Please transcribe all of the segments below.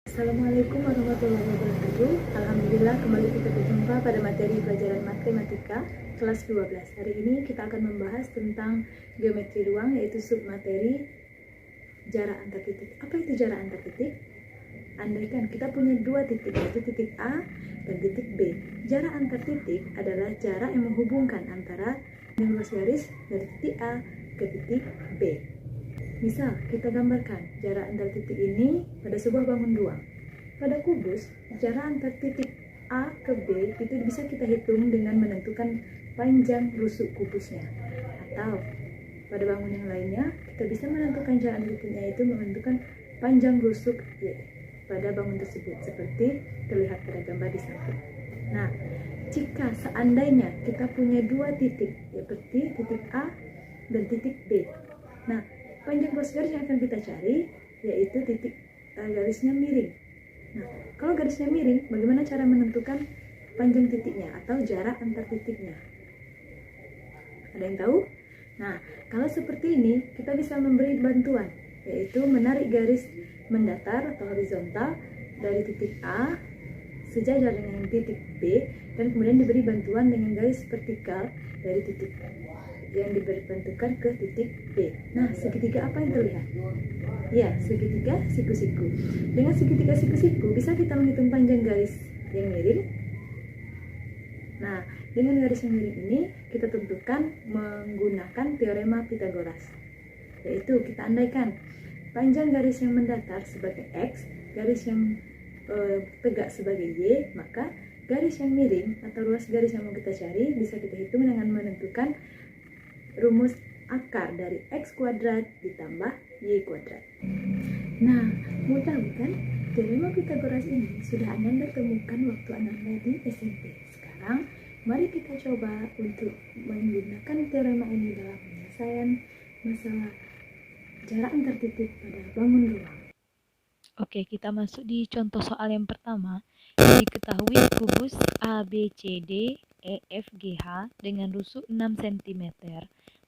Assalamualaikum warahmatullahi wabarakatuh. Alhamdulillah kembali kita berjumpa pada materi pelajaran matematika kelas 12. Hari ini kita akan membahas tentang geometri ruang, yaitu submateri jarak antar titik. Apa itu jarak antar titik? Andaikan kita punya dua titik, yaitu titik A dan titik B. Jarak antar titik adalah jarak yang menghubungkan antara ruas garis dari titik A ke titik B. Misal, kita gambarkan jarak antar titik ini pada sebuah bangun ruang. Pada kubus, jarak antar titik A ke B itu bisa kita hitung dengan menentukan panjang rusuk kubusnya. Atau pada bangun yang lainnya, kita bisa menentukan jarak antar titiknya itu menentukan panjang rusuk pada bangun tersebut, seperti terlihat pada gambar di samping. Nah, jika seandainya kita punya dua titik, seperti titik A dan titik B. Nah, panjang ruas garis yang akan kita cari yaitu titik garisnya miring. Nah, kalau garisnya miring, bagaimana cara menentukan panjang titiknya atau jarak antar titiknya? Ada yang tahu? Nah, kalau seperti ini, kita bisa memberi bantuan, yaitu menarik garis mendatar atau horizontal dari titik A sejajar dengan titik B, dan kemudian diberi bantuan dengan garis vertikal dari titik yang dibentukkan ke titik B. Nah, segitiga apa yang terlihat? Ya, segitiga siku-siku. Dengan segitiga siku-siku bisa kita menghitung panjang garis yang miring. Nah, dengan garis yang miring ini kita tentukan menggunakan teorema Pythagoras. Yaitu kita andaikan panjang garis yang mendatar sebagai X, garis yang tegak sebagai Y, maka garis yang miring atau ruas garis yang mau kita cari bisa kita hitung dengan menentukan rumus akar dari X kuadrat ditambah Y kuadrat. Nah, mudah bukan? Teorema Pythagoras ini sudah Anda temukan waktu Anda di SMP. Sekarang, mari kita coba untuk menggunakan teorema ini dalam penyelesaian masalah jarak antar titik pada bangun ruang. Oke, kita masuk di contoh soal yang pertama. Diketahui kubus ABCD EFGH dengan rusuk 6 cm.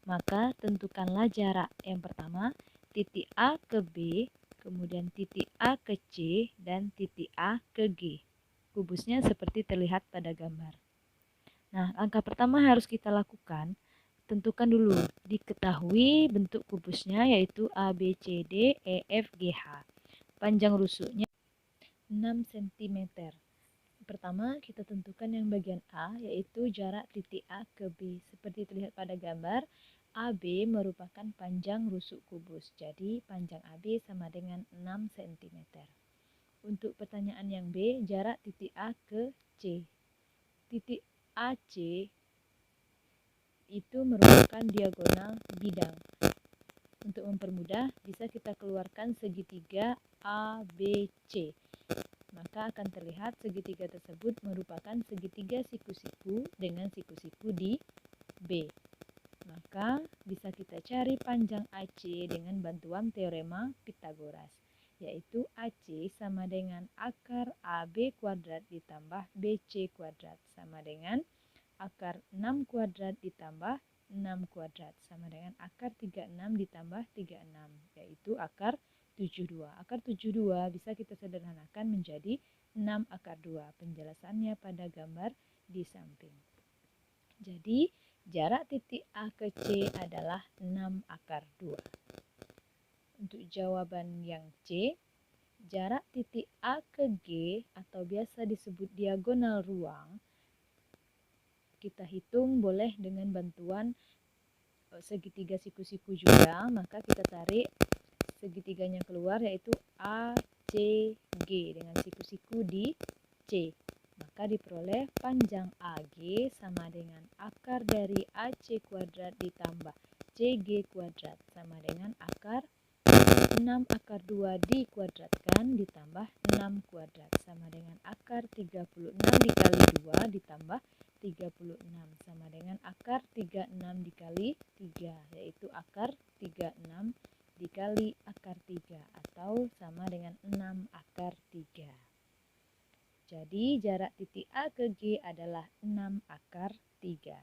Maka tentukanlah jarak. Yang pertama, titik A ke B, kemudian titik A ke C, dan titik A ke G. Kubusnya seperti terlihat pada gambar. Nah, langkah pertama harus kita lakukan. Tentukan dulu, diketahui bentuk kubusnya yaitu ABCD EFGH. Panjang rusuknya 6 cm. Pertama, kita tentukan yang bagian A, yaitu jarak titik A ke B. Seperti terlihat pada gambar, AB merupakan panjang rusuk kubus. Jadi, panjang AB sama dengan 6 cm. Untuk pertanyaan yang B, jarak titik A ke C. Titik AC itu merupakan diagonal bidang. Untuk mempermudah, bisa kita keluarkan segitiga ABC. Maka akan terlihat segitiga tersebut merupakan segitiga siku-siku dengan siku-siku di B. Maka bisa kita cari panjang AC dengan bantuan teorema Pythagoras, yaitu AC sama dengan akar AB kuadrat ditambah BC kuadrat sama dengan akar 6 kuadrat ditambah 6 kuadrat sama dengan akar 36 ditambah 36, yaitu akar 72. Akar 72 bisa kita sederhanakan menjadi 6 akar 2. Penjelasannya pada gambar di samping. Jadi, jarak titik A ke C adalah 6 akar 2. Untuk jawaban yang C, jarak titik A ke G atau biasa disebut diagonal ruang, kita hitung boleh dengan bantuan segitiga siku-siku juga. Maka kita tarik segitiganya keluar, yaitu ACG dengan siku-siku di C. Maka diperoleh panjang AG sama dengan akar dari AC kuadrat ditambah CG kuadrat sama dengan akar 6 akar 2 dikuadratkan ditambah 6 kuadrat sama dengan akar 36 dikali 2 ditambah 36 sama dengan akar 36 dikali 3, yaitu akar 36 dikali akar 3 atau sama dengan 6 akar 3. Jadi jarak titik A ke G adalah 6 akar 3.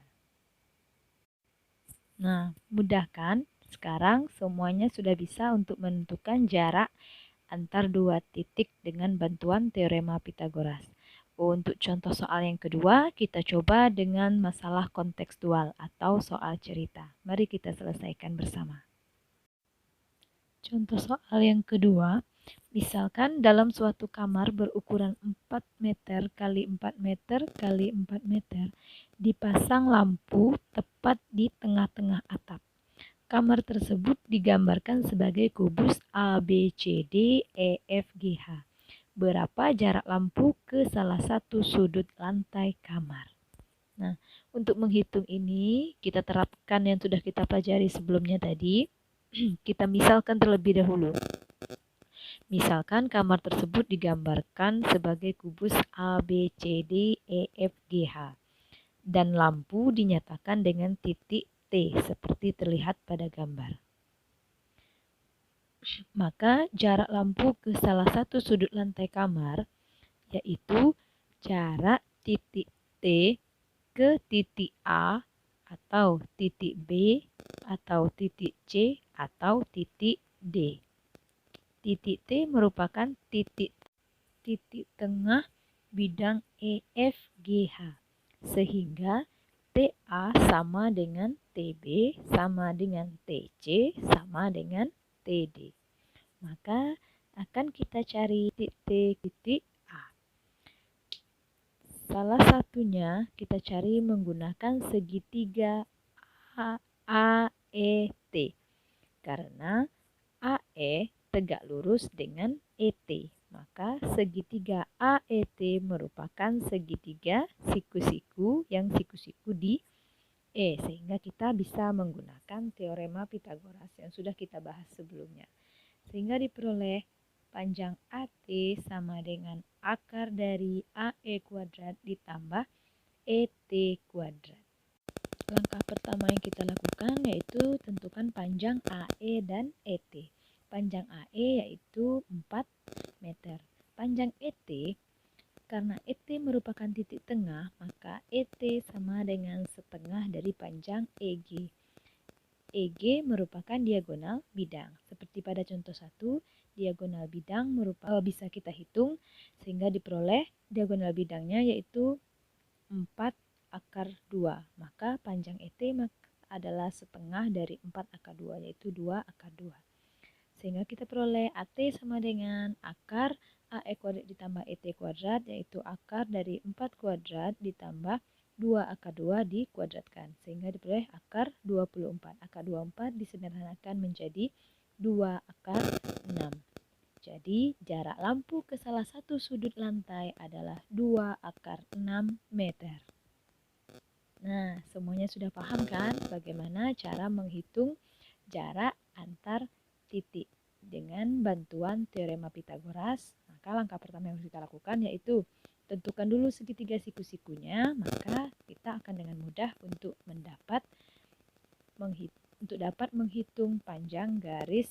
Nah, mudah kan? Sekarang semuanya sudah bisa untuk menentukan jarak antar dua titik dengan bantuan teorema Pitagoras. Untuk contoh soal yang kedua, kita coba dengan masalah kontekstual atau soal cerita. Mari kita selesaikan bersama. Contoh soal yang kedua, misalkan dalam suatu kamar berukuran 4 meter kali 4 meter kali 4 meter dipasang lampu tepat di tengah-tengah atap. Kamar tersebut digambarkan sebagai kubus A, B, C, D, E, F, G, H. Berapa jarak lampu ke salah satu sudut lantai kamar? Nah, untuk menghitung ini, kita terapkan yang sudah kita pelajari sebelumnya tadi. Kita misalkan terlebih dahulu. Misalkan kamar tersebut digambarkan sebagai kubus A, B, C, D, E, F, G, H. Dan lampu dinyatakan dengan titik T seperti terlihat pada gambar. Maka jarak lampu ke salah satu sudut lantai kamar yaitu jarak titik T ke titik A atau titik B atau titik C atau titik D. Titik T merupakan titik tengah bidang EFGH, sehingga TA sama dengan TB sama dengan TC sama dengan TD. Maka akan kita cari titik A. Salah satunya kita cari menggunakan segitiga AET karena AE tegak lurus dengan ET. Maka segitiga AET merupakan segitiga siku-siku yang siku-siku di E, sehingga kita bisa menggunakan teorema Pitagoras yang sudah kita bahas sebelumnya. Sehingga diperoleh panjang AT sama dengan akar dari AE kuadrat ditambah ET kuadrat. Langkah pertama yang kita lakukan yaitu tentukan panjang AE dan ET. Panjang AE yaitu 4 meter. Panjang ET, karena ET merupakan titik tengah, maka ET sama dengan setengah dari panjang EG. EG merupakan diagonal bidang. Seperti pada contoh 1, diagonal bidang bisa kita hitung sehingga diperoleh diagonal bidangnya yaitu 4 akar 2. Maka panjang ET adalah setengah dari 4 akar 2 yaitu 2 akar 2. Sehingga kita peroleh AT sama dengan akar AE kuadrat ditambah ET kuadrat yaitu akar dari 4 kuadrat ditambah 2 akar 2 dikuadratkan. Sehingga diperoleh akar 24. Akar 24 disederhanakan menjadi 2 akar 6. Jadi jarak lampu ke salah satu sudut lantai adalah 2 akar 6 meter. Nah, semuanya sudah paham kan bagaimana cara menghitung jarak antar titik dengan bantuan teorema Pitagoras? Maka langkah pertama yang harus kita lakukan yaitu tentukan dulu segitiga siku-sikunya, maka kita akan dengan mudah untuk dapat menghitung panjang garis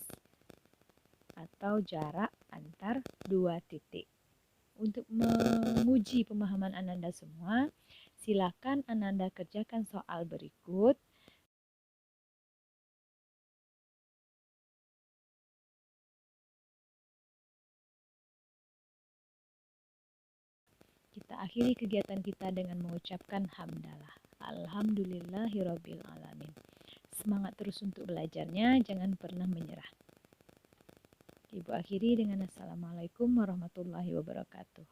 atau jarak antar dua titik. Untuk menguji pemahaman Ananda semua, silakan Ananda kerjakan soal berikut. Kita akhiri kegiatan kita dengan mengucapkan hamdalah. Alhamdulillahirabbil alamin. Semangat terus untuk belajarnya, jangan pernah menyerah. Ibu akhiri dengan Assalamualaikum warahmatullahi wabarakatuh.